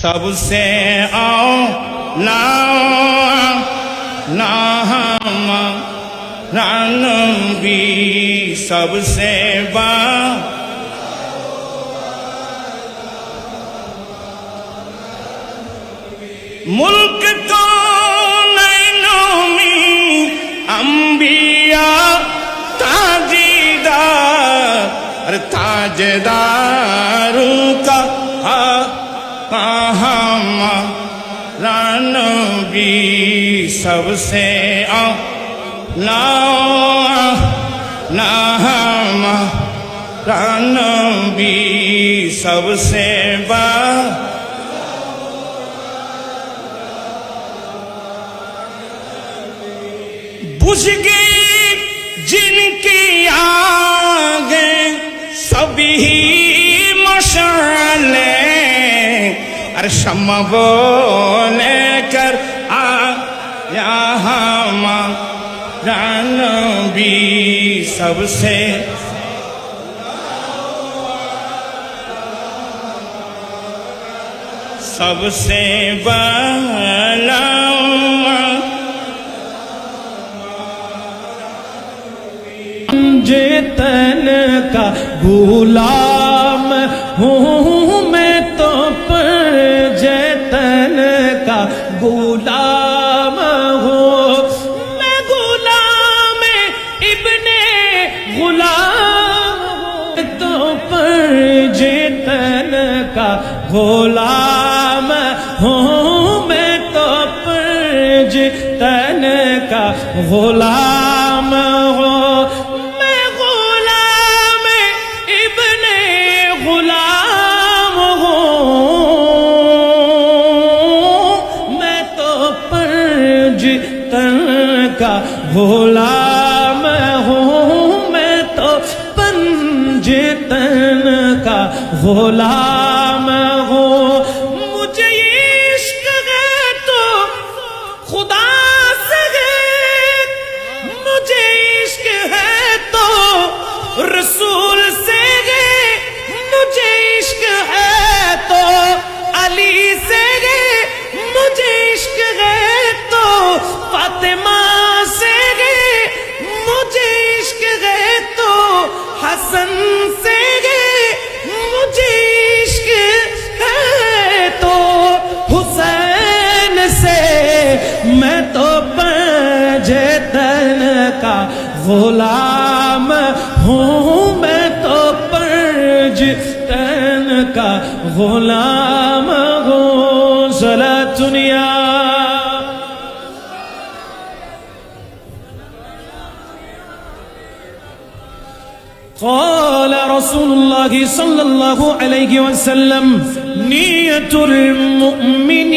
سب سے اولا ہمارا نبی سب سے ملک کو نینوں میں انبیاء تاجداروں کا ہمارا نبی سب سے اولا ہمارا نبی سب سے بجھ گئی جن کی آگیں سبھی مشعلیں شمع بولے کر آیا ہمارا نبی سب سے بڑا جتن کا غلام ہوں میں تو پر جتن کا غلام ہوں میں غلام ابن غلام ہوں تو پر جتن کا غلام ہوں میں تو پر جتن کا غلام ہوں غلام ہوں میں تو پنجتن کا غلام ہوں مجھے عشق ہے تو خدا سے ہے مجھے عشق ہے تو رسول سے ہے مجھے عشق ہے تو علی سے ہے مجھے عشق ہے تو فاطمہ حسن سے مجھے عشق ہے تو حسین سے میں تو پنجتن کا غلام ہوں میں تو پنجتن کا غلام ہوں صلاۃ یا قال رسول الله صلى الله عليه وسلم نية المؤمن